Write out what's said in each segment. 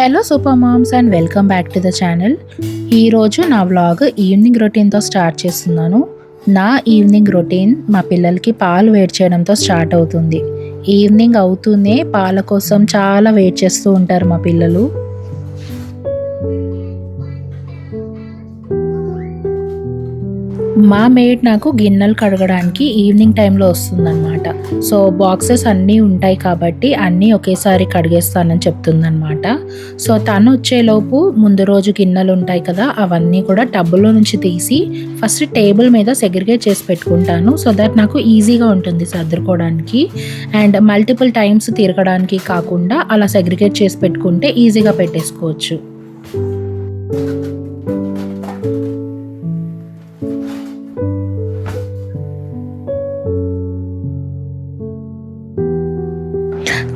Hello super moms and welcome back to the channel. ఈరోజు నా vlog evening రొటీన్తో start చేస్తున్నాను. నా ఈవినింగ్ రొటీన్ మా పిల్లలకి పాలు వేడి చేయడంతో స్టార్ట్ అవుతుంది. ఈవినింగ్ అవుతూనే పాల కోసం చాలా వెయిట్ చేస్తూ ఉంటారు మా పిల్లలు. మా మేడ్ నాకు గిన్నెలు కడగడానికి ఈవినింగ్ టైంలో వస్తుందన్నమాట. సో బాక్సెస్ అన్నీ ఉంటాయి కాబట్టి అన్నీ ఒకేసారి కడిగేస్తానని చెప్తుందన్నమాట. సో తను వచ్చేలోపు ముందు రోజు గిన్నెలు ఉంటాయి కదా, అవన్నీ కూడా టబ్బులో నుంచి తీసి ఫస్ట్ టేబుల్ మీద సెగ్రిగేట్ చేసి పెట్టుకుంటాను. సో దట్ నాకు ఈజీగా ఉంటుంది సర్దుకోవడానికి అండ్ మల్టిపుల్ టైమ్స్ తిరగడానికి కాకుండా అలా సెగ్రిగేట్ చేసి పెట్టుకుంటే ఈజీగా పెట్టేసుకోవచ్చు.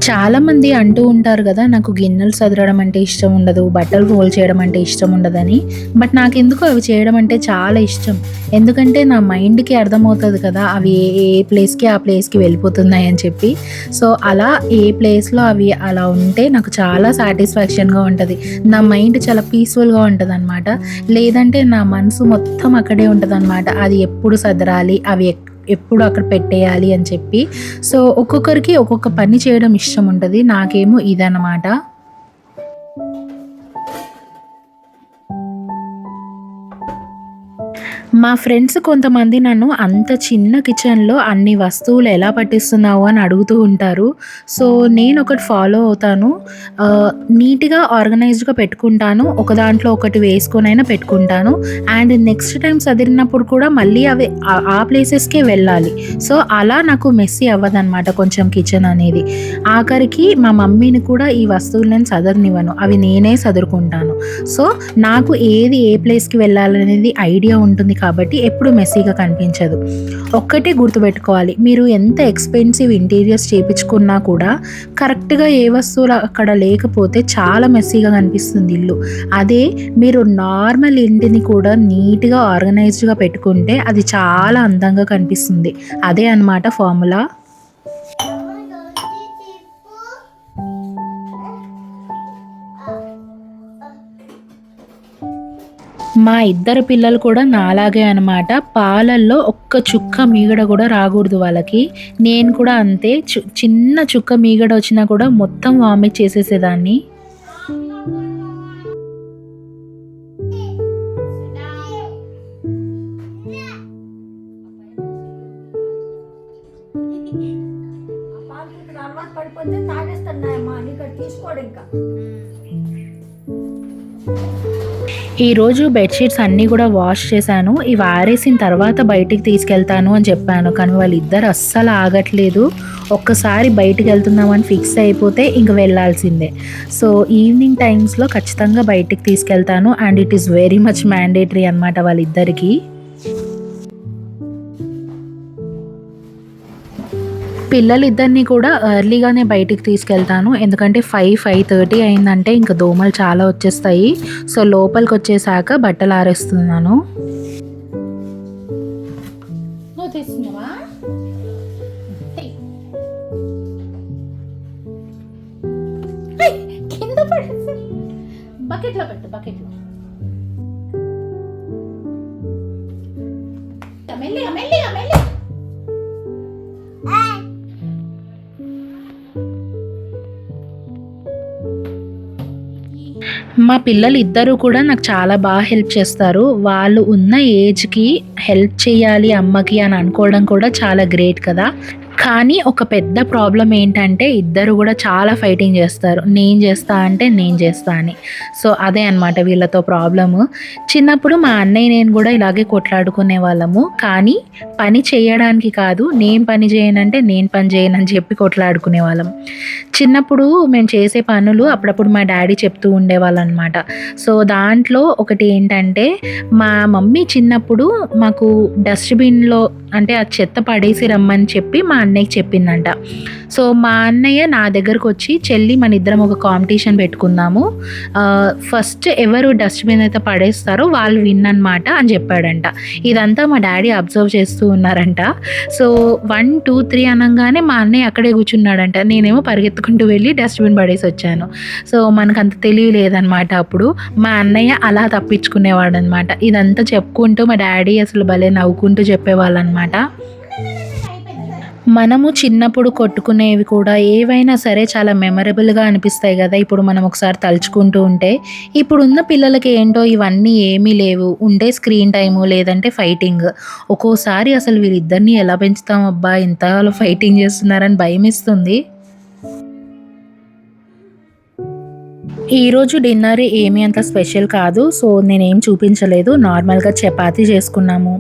చాలామంది అంటూ ఉంటారు కదా, నాకు గిన్నెలు సదరడం అంటే ఇష్టం ఉండదు, బట్టలు ఫోల్డ్ చేయడం అంటే ఇష్టం ఉండదని. బట్ నాకెందుకు అవి చేయడం అంటే చాలా ఇష్టం. ఎందుకంటే నా మైండ్కి అర్థమవుతుంది కదా అవి ఏ ప్లేస్కి ఆ ప్లేస్కి వెళ్ళిపోతున్నాయి అని చెప్పి. సో అలా ఏ ప్లేస్లో అవి అలా ఉంటే నాకు చాలా సాటిస్ఫాక్షన్గా ఉంటుంది. నా మైండ్ చాలా పీస్ఫుల్గా ఉంటుంది అనమాట. లేదంటే నా మనసు మొత్తం అక్కడే ఉంటుంది అనమాట. అది ఎప్పుడు సదరాలి, అవి ఎప్పుడు అక్కడ పెట్టేయాలి అని చెప్పి. సో ఒక్కొక్కరికి ఒక్కొక్క పని చేయడం ఇష్టం ఉంటుంది. నాకేమో ఇదన్నమాట. మా ఫ్రెండ్స్ కొంతమంది నన్ను అంత చిన్న కిచెన్లో అన్ని వస్తువులు ఎలా పట్టిస్తున్నావు అని అడుగుతూ ఉంటారు. సో నేను ఒకటి ఫాలో అవుతాను. నీట్గా ఆర్గనైజ్డ్గా పెట్టుకుంటాను. ఒక దాంట్లో ఒకటి వేసుకొనైనా పెట్టుకుంటాను. అండ్ నెక్స్ట్ టైం సదిరినప్పుడు కూడా మళ్ళీ అవి ఆ ప్లేసెస్కే వెళ్ళాలి. సో అలా నాకు మెస్సీ అవ్వదన్నమాట కొంచెం కిచెన్ అనేది. ఆఖరికి మా మమ్మీని కూడా ఈ వస్తువులు నేను సదరనివ్వను, అవి నేనే సదురుకుంటాను. సో నాకు ఏది ఏ ప్లేస్కి వెళ్ళాలనేది ఐడియా ఉంటుంది కాబట్టి ఎప్పుడు మెస్సీగా కనిపించదు. ఒక్కటే గుర్తుపెట్టుకోవాలి, మీరు ఎంత ఎక్స్పెన్సివ్ ఇంటీరియర్స్ చేయించుకున్నా కూడా కరెక్ట్గా ఏ వస్తువులు అక్కడ లేకపోతే చాలా మెస్సీగా కనిపిస్తుంది ఇల్లు. అదే మీరు నార్మల్ ఇంటిని కూడా నీట్గా ఆర్గనైజ్డ్గా పెట్టుకుంటే అది చాలా అందంగా కనిపిస్తుంది. అదే అన్నమాట ఫార్ములా. మా ఇద్దరు పిల్లలు కూడా నాలాగే అనమాట. పాలల్లో ఒక్క చుక్క మీగడ కూడా రాకూడదు వాళ్ళకి. నేను కూడా అంతే, చిన్న చుక్క మీగడ వచ్చినా కూడా మొత్తం వామిట్ చేసేసేదాన్ని. ఈరోజు బెడ్షీట్స్ అన్నీ కూడా వాష్ చేశాను. ఇవి ఆరేసిన తర్వాత బయటికి తీసుకెళ్తాను అని చెప్పాను, కానీ వాళ్ళిద్దరు అస్సలు ఆగట్లేదు. ఒక్కసారి బయటికి వెళ్తున్నామని ఫిక్స్ అయిపోతే ఇంక వెళ్ళాల్సిందే. సో ఈవినింగ్ టైమ్స్లో ఖచ్చితంగా బయటికి తీసుకెళ్తాను and it is very much mandatory అనమాట వాళ్ళిద్దరికీ. పిల్లలిద్దరిని కూడా ఎర్లీగానే బయటికి తీసుకెళ్తాను. ఎందుకంటే 5:30 అయిందంటే ఇంకా దోమలు చాలా వచ్చేస్తాయి. సో లోపలికి వచ్చేసాక బట్టలు ఆరేస్తున్నాను. బకెట్లో పెట్టు, బకెట్లో మెల్లిగా మెల్లిగా మెల్లిగా. మా పిల్లలు ఇద్దరు కూడా నాకు చాలా బాగా హెల్ప్ చేస్తారు. వాళ్ళు ఉన్న ఏజ్కి హెల్ప్ చేయాలి అమ్మకి అని అనుకోవడం కూడా చాలా గ్రేట్ కదా. కానీ ఒక పెద్ద ప్రాబ్లం ఏంటంటే ఇద్దరు కూడా చాలా ఫైటింగ్ చేస్తారు, నేను చేస్తా అంటే నేను చేస్తా అని. సో అదే అనమాట వీళ్ళతో ప్రాబ్లము. చిన్నప్పుడు మా అన్నయ్య నేను కూడా ఇలాగే కొట్లాడుకునే వాళ్ళము. కానీ పని చేయడానికి కాదు, నేను పని చేయనంటే నేను పని చేయనని చెప్పి కొట్లాడుకునే వాళ్ళం. చిన్నప్పుడు మేము చేసే పనులు అప్పుడప్పుడు మా డాడీ చెప్తూ ఉండేవాళ్ళు అనమాట. సో దాంట్లో ఒకటి ఏంటంటే, మా మమ్మీ చిన్నప్పుడు మాకు డస్ట్బిన్లో అంటే ఆ చెత్త పడేసి రమ్మని చెప్పి మా అన్నయ్యకి చెప్పిందంట. సో మా అన్నయ్య నా దగ్గరకు వచ్చి, చెల్లి మన ఇద్దరం ఒక కాంపిటీషన్ పెట్టుకుందాము, ఫస్ట్ ఎవరు డస్ట్బిన్ అయితే పడేస్తారో వాళ్ళు విన్ అనమాట అని చెప్పాడంట. ఇదంతా మా డాడీ అబ్జర్వ్ చేస్తూ ఉన్నారంట. సో 1, 2, 3 అనగానే మా అన్నయ్య అక్కడే కూర్చున్నాడంట. నేనేమో పరిగెత్తుకుంటూ వెళ్ళి డస్ట్బిన్ పడేసి వచ్చాను. సో మనకంత తెలివి లేదనమాట అప్పుడు. మా అన్నయ్య అలా తప్పించుకునేవాడనమాట. ఇదంతా చెప్పుకుంటూ మా డాడీ అసలు భలే నవ్వుకుంటూ చెప్పేవాళ్ళనమాట. మనము చిన్నప్పుడు కొట్టుకునేవి కూడా ఏవైనా సరే చాలా మెమరబుల్‌గా అనిపిస్తాయి గదా! ఇప్పుడు మనం ఒకసారి తలుచుకుంటూ ఉంటే. ఇప్పుడున్న పిల్లలకి ఏంటో ఇవన్నీ ఏమీ లేవు. ఉంటే స్క్రీన్ టైము లేదంటే ఫైటింగ్. ఒక్కోసారి అసలు వీళ్ళిద్దరిని ఎలా పెంచుతాం అబ్బా! ఇంతలా ఫైటింగ్ చేస్తున్నారని భయమేస్తుంది. ఈరోజు డిన్నర్ ఏమీ అంత స్పెషల్ కాదు. సో నేనేం చూపించలేదు. నార్మల్‌గా చపాతీ చేసుకున్నాము.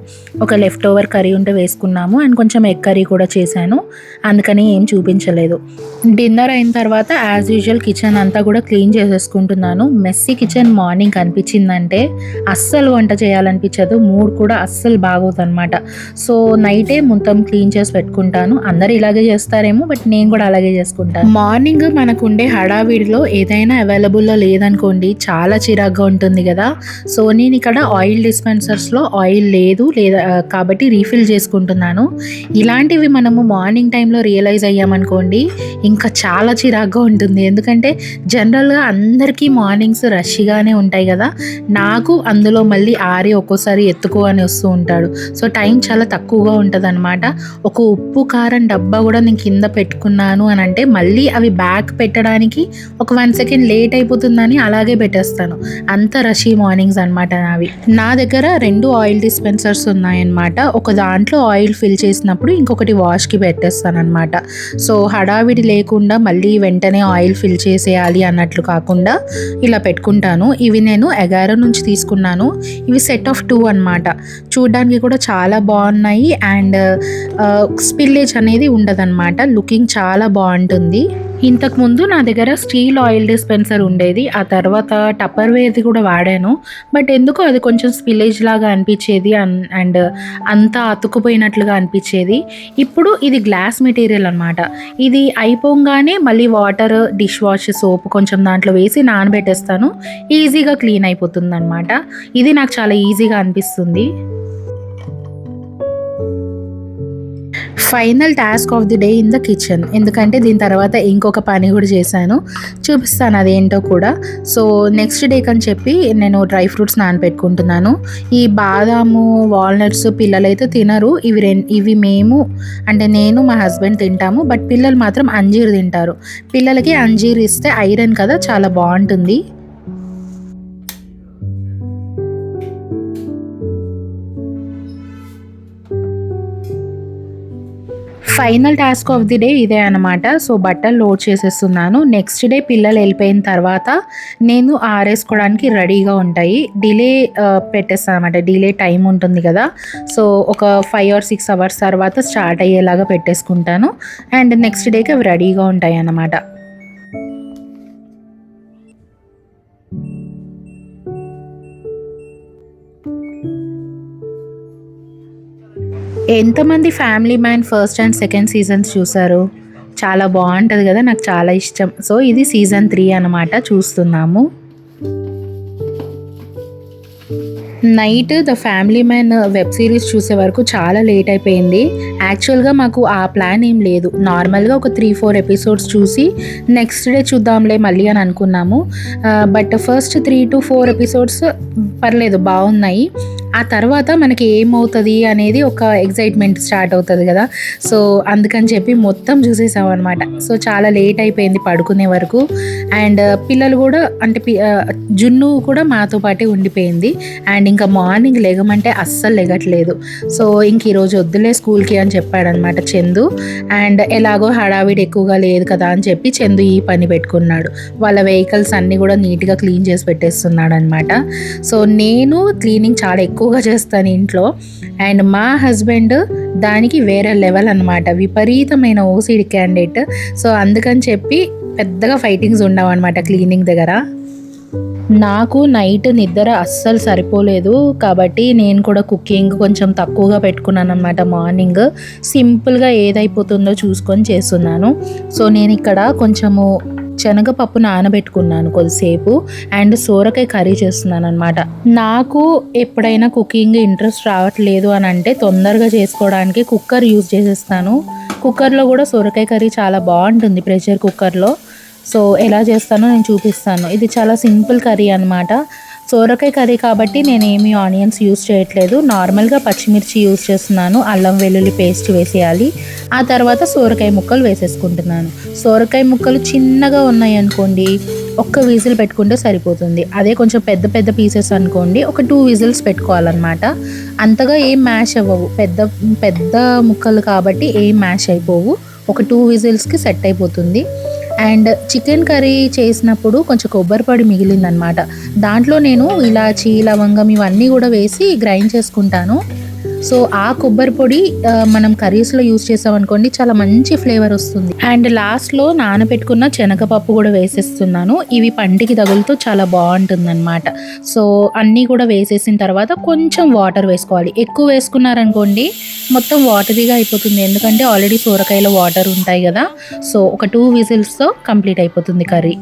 ఒక లెఫ్ట్ ఓవర్ కర్రీ ఉంటే వేసుకున్నాము. అండ్ కొంచెం ఎగ్ కర్రీ కూడా చేశాను. అందుకని ఏం చూపించలేదు. డిన్నర్ అయిన తర్వాత యాజ్ యూజువల్ కిచెన్ అంతా కూడా క్లీన్ చేసేసుకుంటున్నాను. మెస్సీ కిచెన్ మార్నింగ్ కనిపించిందంటే అస్సలు వంట చేయాలనిపించదు. మూడ్ కూడా అస్సలు బాగోదనమాట. సో నైటే మొత్తం క్లీన్ చేసి పెట్టుకుంటాను. అందరూ ఇలాగే చేస్తారేమో, బట్ నేను కూడా అలాగే చేసుకుంటాను. మార్నింగ్ మనకుండే హడావిడిలో ఏదైనా అవైలబుల్లో లేదనుకోండి చాలా చిరాగ్గా ఉంటుంది కదా. సో నేను ఇక్కడ ఆయిల్ డిస్పెన్సర్స్లో ఆయిల్ లేదు కాబట్టి రీఫిల్ చేసుకుంటున్నాను. ఇలాంటివి మనము మార్నింగ్ టైంలో రియలైజ్ అయ్యామనుకోండి ఇంకా చాలా చిరాగ్గా ఉంటుంది. ఎందుకంటే జనరల్గా అందరికీ మార్నింగ్స్ రష్గానే ఉంటాయి కదా. నాకు అందులో మళ్ళీ ఒక్కోసారి ఎత్తుకో అని వస్తూ ఉంటాడు. సో టైం చాలా తక్కువగా ఉంటుంది అనమాట. ఒక ఉప్పు కారం డబ్బా కూడా నేను కింద పెట్టుకున్నాను అని అంటే మళ్ళీ అవి బ్యాక్ పెట్టడానికి ఒక 1 సెకండ్ లేట్ అయిపోతుందని అలాగే పెట్టేస్తాను. అంత రషీ మార్నింగ్స్ అనమాట నావి. నా దగ్గర 2 ఆయిల్ డిస్పెన్సర్స్ ఉన్నాయన్నమాట. ఒక దాంట్లో ఆయిల్ ఫిల్ చేసినప్పుడు ఇంకొకటి వాష్కి పెట్టేస్తాను అనమాట. సో హడావిడి లేకుండా మళ్ళీ వెంటనే ఆయిల్ ఫిల్ చేసేయాలి అన్నట్లు కాకుండా ఇలా పెట్టుకుంటాను. ఇవి నేను ఎగారో నుంచి తీసుకున్నాను. ఇవి సెట్ ఆఫ్ 2 అనమాట. చూడ్డానికి కూడా చాలా బాగున్నాయి అండ్ స్పిల్లేజ్ అనేది ఉండదన్నమాట. లుకింగ్ చాలా బాగుంటుంది. ఇంతకుముందు నా దగ్గర స్టీల్ ఆయిల్ డిస్పెన్సర్ ఉండేది. ఆ తర్వాత టప్పర్వేర్ది కూడా వాడాను. బట్ ఎందుకో అది కొంచెం స్పిల్లేజ్ లాగా అనిపించేది అండ్ అంతా అతుక్కుపోయినట్లుగా అనిపించేది. ఇప్పుడు ఇది గ్లాస్ మెటీరియల్ అనమాట. ఇది అయిపోగానే మళ్ళీ వాటర్, డిష్ వాష్ సోప్ కొంచెం దాంట్లో వేసి నానబెట్టేస్తాను. ఈజీగా క్లీన్ అయిపోతుంది అనమాట. ఇది నాకు చాలా ఈజీగా అనిపిస్తుంది. Final task of the day in the kitchen. ఎందుకంటే దీని తర్వాత ఇంకొక పని కూడా చేశాను, చూపిస్తాను అదేంటో కూడా. సో నెక్స్ట్ డేకి అని చెప్పి నేను డ్రై ఫ్రూట్స్ నానబెట్టుకుంటున్నాను. ఈ బాదాము, వాల్నట్స్ పిల్లలైతే తినరు. ఇవి మేము అంటే నేను మా హస్బెండ్ తింటాము. బట్ పిల్లలు మాత్రం అంజీర్ తింటారు. పిల్లలకి అంజీర్ ఇస్తే ఐరన్ కదా, చాలా బాగుంటుంది. Final task of the day ఇదే అనమాట. సో బట్టలు లోడ్ చేసేస్తున్నాను. నెక్స్ట్ డే పిల్లలు వెళ్ళిపోయిన తర్వాత నేను ఆరేసుకోవడానికి రెడీగా ఉంటాయి. డిలే పెట్టేస్తాను అనమాట. డిలే టైం ఉంటుంది కదా. సో ఒక 5 or 6 అవర్స్ తర్వాత స్టార్ట్ అయ్యేలాగా పెట్టేసుకుంటాను. అండ్ నెక్స్ట్ డేకి అవి రెడీగా ఉంటాయి అన్నమాట. ఎంతమంది family man first and second seasons చూసారు? చాలా బాగుంటుంది కదా, నాకు చాలా ఇష్టం. సో ఇది సీజన్ 3 అనమాట, చూస్తున్నాము. Night the family man web series చూసే వరకు చాలా లేట్ అయిపోయింది. యాక్చువల్గా మాకు ఆ ప్లాన్ ఏం లేదు. నార్మల్గా ఒక 3-4 ఎపిసోడ్స్ చూసి నెక్స్ట్ డే చూద్దాంలే మళ్ళీ అని అనుకున్నాము. బట్ ఫస్ట్ 3 to 4 ఎపిసోడ్స్ పర్లేదు, బాగున్నాయి. ఆ తర్వాత మనకి ఏమవుతుంది అనేది ఒక ఎగ్జైట్మెంట్ స్టార్ట్ అవుతుంది కదా. సో అందుకని చెప్పి మొత్తం చూసేసాం అనమాట. సో చాలా లేట్ అయిపోయింది పడుకునే వరకు. అండ్ పిల్లలు కూడా అంటే జున్ను కూడా మాతో పాటే ఉండిపోయింది. అండ్ ఇంకా మార్నింగ్ లెగమంటే అస్సలు లెగట్లేదు. సో ఇంక ఈరోజు వద్దులే స్కూల్కి అని చెప్పాడనమాట చందు. అండ్ ఎలాగో హడావిడి ఎక్కువగా లేదు కదా అని చెప్పి చందు ఈ పని పెట్టుకున్నాడు. వాళ్ళ వెహికల్స్ అన్నీ కూడా నీట్గా క్లీన్ చేసి పెట్టేస్తున్నాడు అనమాట. సో నేను క్లీనింగ్ చాలా ఎక్కువగా చేస్తాను ఇంట్లో. అండ్ మా హస్బెండ్ దానికి వేరే లెవెల్ అనమాట, విపరీతమైన ఓసిడి క్యాండిడేట్. సో అందుకని చెప్పి పెద్దగా ఫైటింగ్స్ ఉండవు అనమాట క్లీనింగ్ దగ్గర. నాకు నైట్ నిద్ర అస్సలు సరిపోలేదు. కాబట్టి నేను కూడా కుకింగ్ కొంచెం తక్కువగా పెట్టుకున్నాననమాట మార్నింగ్. సింపుల్‌గా ఏదైపోతుందో చూసుకొని చేస్తున్నాను. సో, నేనిక్కడ కొంచెము శనగపప్పు నానబెట్టుకున్నాను కొద్దిసేపు. అండ్ సోరకాయ కర్రీ చేస్తున్నాననమాట. నాకు ఎప్పుడైనా కుకింగ్ ఇంట్రెస్ట్ రావట్లేదు అనంటే తొందరగా చేసుకోవడానికి కుక్కర్ యూజ్ చేసేస్తాను. కుక్కర్‌లో కూడా సొరకాయ కర్రీ చాలా బావుంటుంది ప్రెషర్ కుక్కర్‌లో. సో, ఎలా చేస్తానో నేను చూపిస్తాను. ఇది చాలా సింపుల్ కర్రీ అనమాట. సోరకాయ కర్రీ కాబట్టి నేనేమి ఆనియన్స్ యూజ్ చేయట్లేదు. నార్మల్‌గా పచ్చిమిర్చి యూజ్ చేస్తున్నాను. అల్లం వెల్లుల్లి పేస్ట్ వేసేయాలి. ఆ తర్వాత సోరకాయ ముక్కలు వేసేసుకుంటున్నాను. సోరకాయ ముక్కలు చిన్నగా ఉన్నాయనుకోండి, ఒక్క విజిల్ పెట్టుకుంటే సరిపోతుంది. అదే కొంచెం పెద్ద పెద్ద పీసెస్ అనుకోండి, ఒక 2 విజిల్స్ పెట్టుకోవాలన్నమాట. అంతగా ఏం మ్యాష్ అవ్వవు. పెద్ద పెద్ద ముక్కలు కాబట్టి ఏం మ్యాష్ అయిపోవు. ఒక 2 విజిల్స్‌కి సెట్ అయిపోతుంది. అండ్ చికెన్ కర్రీ చేసినప్పుడు కొంచెం కొబ్బరి పొడి మిగిలిందనమాట. దాంట్లో నేను ఇలాచి, లవంగం ఇవన్నీ కూడా వేసి గ్రైండ్ చేసుకుంటాను. సో, ఆ కొబ్బరి పొడి మనం కర్రీస్‌లో యూజ్ చేసామనుకోండి చాలా మంచి ఫ్లేవర్ వస్తుంది. అండ్ లాస్ట్‌లో నానబెట్టుకున్న శనగపప్పు కూడా వేసేస్తున్నాను. ఇవి పంటికి తగులుతూ చాలా బావుంటుందనమాట. సో, అన్నీ కూడా వేసేసిన తర్వాత కొంచెం వాటర్ వేసుకోవాలి. ఎక్కువ వేసుకున్నారనుకోండి మొత్తం వాటరీగా అయిపోతుంది. ఎందుకంటే ఆల్రెడీ సొరకాయలో వాటర్ ఉంటాయి కదా! సో, ఒక 2 విజిల్స్‌తో కంప్లీట్ అయిపోతుంది కర్రీ.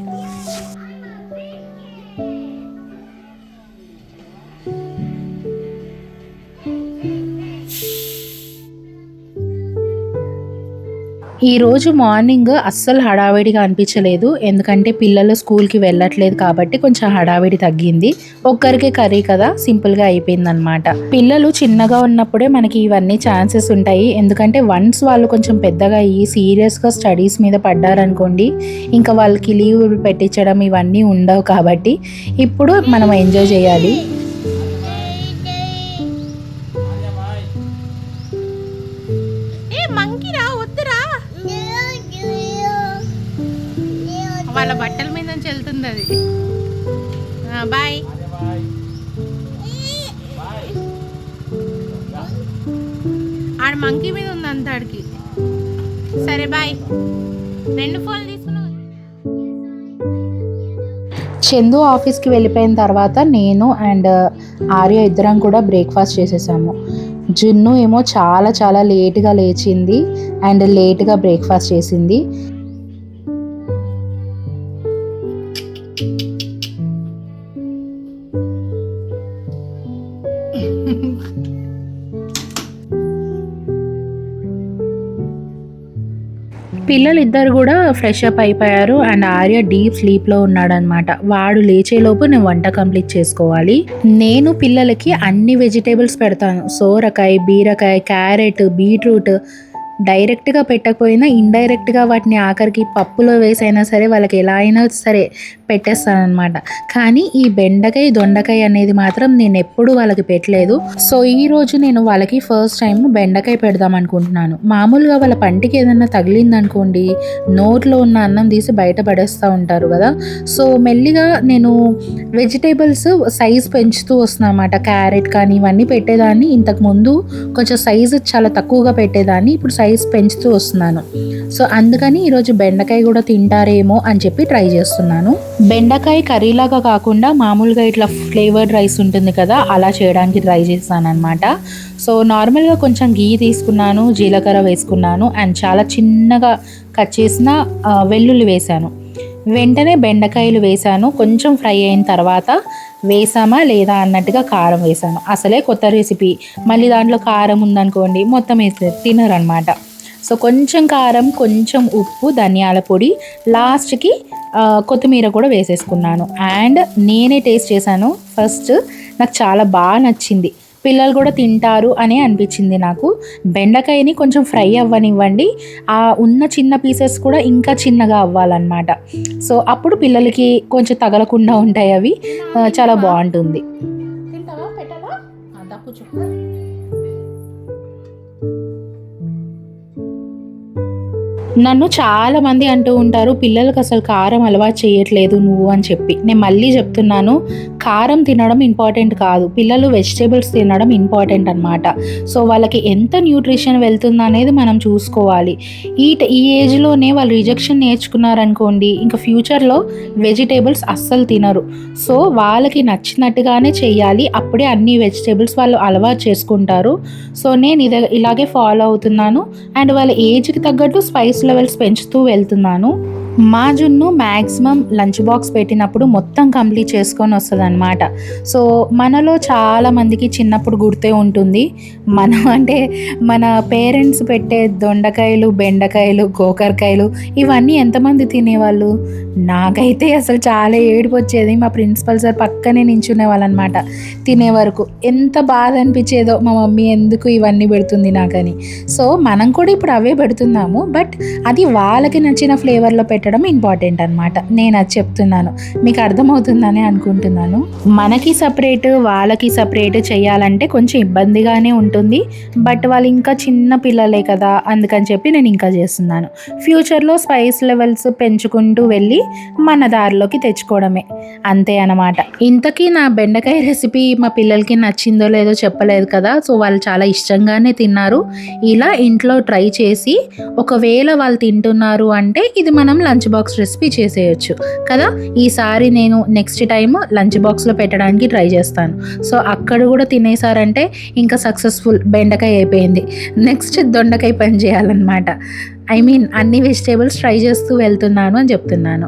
ఈరోజు మార్నింగ్ అస్సలు హడావిడిగా అనిపించలేదు. ఎందుకంటే పిల్లలు స్కూల్‌కి వెళ్ళట్లేదు కాబట్టి కొంచెం హడావిడి తగ్గింది. ఒక్కరికే కర్రీ కదా! సింపుల్‌గా అయిపోయిందనమాట. పిల్లలు చిన్నగా ఉన్నప్పుడే మనకి ఇవన్నీ ఛాన్సెస్ ఉంటాయి. ఎందుకంటే వన్స్ వాళ్ళు కొంచెం పెద్దగా అయ్యి సీరియస్‌గా స్టడీస్ మీద పడ్డారనుకోండి, ఇంకా వాళ్ళకి లీవులు పెట్టించడం ఇవన్నీ ఉండవు కాబట్టి ఇప్పుడు మనం ఎంజాయ్ చేయాలి. వాళ్ళ బట్టల మీద నుంచి వెళ్తుంది అది. బాయ్. ఆడ మంకీ మీద ఉంది అంత ఆడికి. సరే బాయ్. 2 ఫోన్లు తీసుకున్నావు. చందు ఆఫీస్కి వెళ్ళిపోయిన తర్వాత నేను అండ్ ఆర్య ఇద్దరం కూడా బ్రేక్ఫాస్ట్ చేసేసాము. జున్ను ఏమో చాలా చాలా లేట్గా లేచింది అండ్ లేట్గా బ్రేక్ఫాస్ట్ చేసింది. పిల్లలిద్దరు కూడా ఫ్రెష్ అప్ అయిపోయారు అండ్ ఆర్య డీప్ స్లీప్లో ఉన్నాడనమాట. వాడు లేచేలోపు నేను వంట కంప్లీట్ చేసుకోవాలి. నేను పిల్లలకి అన్ని వెజిటేబుల్స్ పెడతాను. సోరకాయ, బీరకాయ, క్యారెట్, బీట్రూట్ డైరెక్ట్గా పెట్టకపోయినా ఇండైరెక్ట్గా వాటిని ఆఖరికి పప్పులో వేసైనా సరే వాళ్ళకి ఎలా అయినా సరే పెట్టేస్తానమాట. కానీ ఈ బెండకాయ, దొండకాయ అనేది మాత్రం నేను ఎప్పుడూ వాళ్ళకి పెట్టలేదు. సో, ఈరోజు నేను వాళ్ళకి ఫస్ట్ టైం బెండకాయ పెడదాం అనుకుంటున్నాను. మామూలుగా వాళ్ళ పంటికి ఏదైనా తగిలిందనుకోండి నోట్లో ఉన్న అన్నం తీసి బయట పడేస్తూ ఉంటారు కదా! సో, మెల్లిగా నేను వెజిటేబుల్స్ సైజ్ పెంచుతూ వస్తున్నా అన్నమాట. క్యారెట్ కానీ ఇవన్నీ పెట్టేదాన్ని. ఇంతకుముందు కొంచెం సైజు చాలా తక్కువగా పెట్టేదాన్ని. ఇప్పుడు సైజ్ పెంచుతూ వస్తున్నాను. సో, అందుకని ఈరోజు బెండకాయ కూడా తింటారేమో అని చెప్పి ట్రై చేస్తున్నాను. బెండకాయ కర్రీలాగా కాకుండా మామూలుగా ఇట్లా ఫ్లేవర్డ్ రైస్ ఉంటుంది కదా, అలా చేయడానికి ట్రై చేస్తాను అనమాట. సో, నార్మల్గా కొంచెం గీ తీసుకున్నాను, జీలకర్ర వేసుకున్నాను అండ్ చాలా చిన్నగా కట్ చేసిన వెల్లుల్లి వేశాను. వెంటనే బెండకాయలు వేశాను. కొంచెం ఫ్రై అయిన తర్వాత వేసామా లేదా అన్నట్టుగా కారం వేసాను. అసలే కొత్త రెసిపీ, మళ్ళీ దాంట్లో కారం ఉందనుకోండి మొత్తం వేస్తే తినరనమాట. సో, కొంచెం కారం, కొంచెం ఉప్పు, ధనియాల పొడి, లాస్ట్కి కొత్తిమీర కూడా వేసేసుకున్నాను. అండ్ నేనే టేస్ట్ చేశాను ఫస్ట్. నాకు చాలా బాగా నచ్చింది. పిల్లలు కూడా తింటారు అని అనిపించింది నాకు. బెండకాయని కొంచెం ఫ్రై అవ్వనివ్వండి. ఆ ఉన్న చిన్న పీసెస్ కూడా ఇంకా చిన్నగా అవ్వాలన్నమాట. సో, అప్పుడు పిల్లలకి కొంచెం తగలకుండా ఉంటాయి అవి. చాలా బాగుంటుంది. నన్ను చాలామంది అంటూ ఉంటారు, పిల్లలకి అసలు కారం అలవాటు చేయట్లేదు నువ్వు అని చెప్పి. నేను మళ్ళీ చెప్తున్నాను, కారం తినడం ఇంపార్టెంట్ కాదు, పిల్లలు వెజిటేబుల్స్ తినడం ఇంపార్టెంట్ అనమాట. సో వాళ్ళకి ఎంత న్యూట్రిషన్ వెళ్తుందనేది మనం చూసుకోవాలి. ఈ ఏజ్లోనే వాళ్ళు రిజెక్షన్ నేర్చుకున్నారనుకోండి, ఇంకా ఫ్యూచర్లో వెజిటేబుల్స్ అస్సలు తినరు. సో వాళ్ళకి నచ్చినట్టుగానే చెయ్యాలి, అప్పుడే అన్ని వెజిటేబుల్స్ వాళ్ళు అలవాటు చేసుకుంటారు. సో నేను ఇలాగే ఫాలో అవుతున్నాను. అండ్ వాళ్ళ ఏజ్కి తగ్గట్టు స్పైస్ లెవెల్స్ పెంచుతూ వెళ్తున్నాను. మా జున్ను మ్యాక్సిమం లంచ్ బాక్స్ పెట్టినప్పుడు మొత్తం కంప్లీట్ చేసుకొని వస్తుంది అనమాట. సో మనలో చాలామందికి చిన్నప్పుడు గుర్తే ఉంటుంది, మనం అంటే మన పేరెంట్స్ పెట్టే దొండకాయలు, బెండకాయలు, గోకరకాయలు ఇవన్నీ ఎంతమంది తినేవాళ్ళు. నాకైతే అసలు చాలా ఏడుపు వచ్చేది. మా ప్రిన్సిపల్ సార్ పక్కనే నించునే వాళ్ళు అనమాట తినే వరకు. ఎంత బాధ అనిపించేదో, మా మమ్మీ ఎందుకు ఇవన్నీ పెడుతుంది నాకని. సో మనం కూడా ఇప్పుడు అవే పెడుతున్నాము, బట్ అది వాళ్ళకి నచ్చిన ఫ్లేవర్లో పెట్టడం ఇంపార్టెంట్ అనమాట. నేను అది చెప్తున్నాను, మీకు అర్థమవుతుందని అనుకుంటున్నాను. మనకి సపరేట్, వాళ్ళకి సపరేట్ చేయాలంటే కొంచెం ఇబ్బందిగానే ఉంటుంది, బట్ వాళ్ళు ఇంకా చిన్న పిల్లలే కదా, అందుకని చెప్పి నేను ఇంకా చేస్తున్నాను. ఫ్యూచర్లో స్పైస్ లెవెల్స్ పెంచుకుంటూ వెళ్ళి మన దారిలోకి తెచ్చుకోవడమే, అంతే అన్నమాట. ఇంతకీ నా బెండకాయ రెసిపీ మా పిల్లలకి నచ్చిందో లేదో చెప్పలేదు కదా. సో వాళ్ళు చాలా ఇష్టంగానే తిన్నారు. ఇలా ఇంట్లో ట్రై చేసి ఒకవేళ వాళ్ళు తింటున్నారు అంటే ఇది మనం లంచ్ బాక్స్ రెసిపీ చేసేయచ్చు కదా. ఈసారి నేను నెక్స్ట్ టైం లంచ్ బాక్స్లో పెట్టడానికి ట్రై చేస్తాను. సో అక్కడ కూడా తినేసారంటే ఇంకా సక్సెస్ఫుల్, బెండకాయ అయిపోయింది. నెక్స్ట్ దొండకాయ పని చేయాలన్నమాట. ఐ మీన్ అన్ని వెజిటేబుల్స్ ట్రై చేస్తూ వెళ్తున్నాను అని చెప్తున్నాను.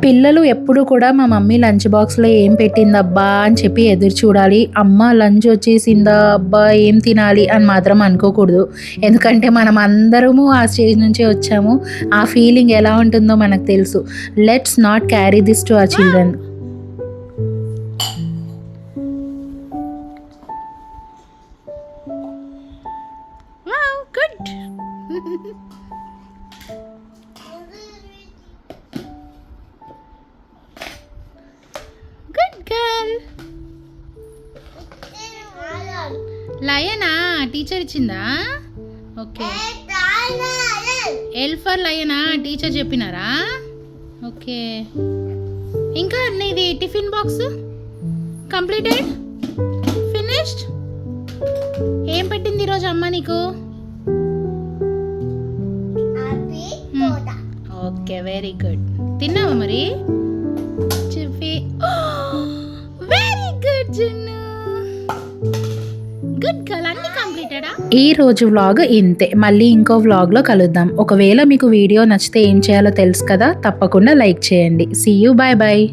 పిల్లలు ఎప్పుడు కూడా మా మమ్మీ లంచ్ బాక్స్లో ఏం పెట్టిందబ్బా అని చెప్పి ఎదురు చూడాలి. అమ్మ లంచ్ వచ్చేసిందా, అబ్బా ఏం తినాలి అని మాత్రం అనుకోకూడదు. ఎందుకంటే మనం అందరము ఆ స్టేజ్ నుంచే వచ్చాము. ఆ ఫీలింగ్ ఎలా ఉంటుందో మనకు తెలుసు. Let's not carry this to our children. లయనా టీచర్ ఇచ్చిందా? ఓకే, ఎల్ ఫర్ లయనా టీచర్ చెప్పినారా? ఓకే, ఇంకా నీది టిఫిన్ బాక్స్ కంప్లీటెడ్, ఫినిష్డ్. ఏం పెట్టింది ఈరోజు అమ్మ నీకు? Okay, very good. తిన్నావా మరి? చెప్పి వెరీ గుడ్ జున్ను, గుడ్ గర్ల్. అన్ని కంప్లీటెడా? ఈ రోజు వ్లాగ్ ఇంతే. మళ్ళీ ఇంకో వ్లాగ్లో కలుద్దాం. ఒకవేళ మీకు వీడియో నచ్చితే ఏం చేయాలో తెలుసు కదా, తప్పకుండా లైక్ చేయండి. See you, bye bye.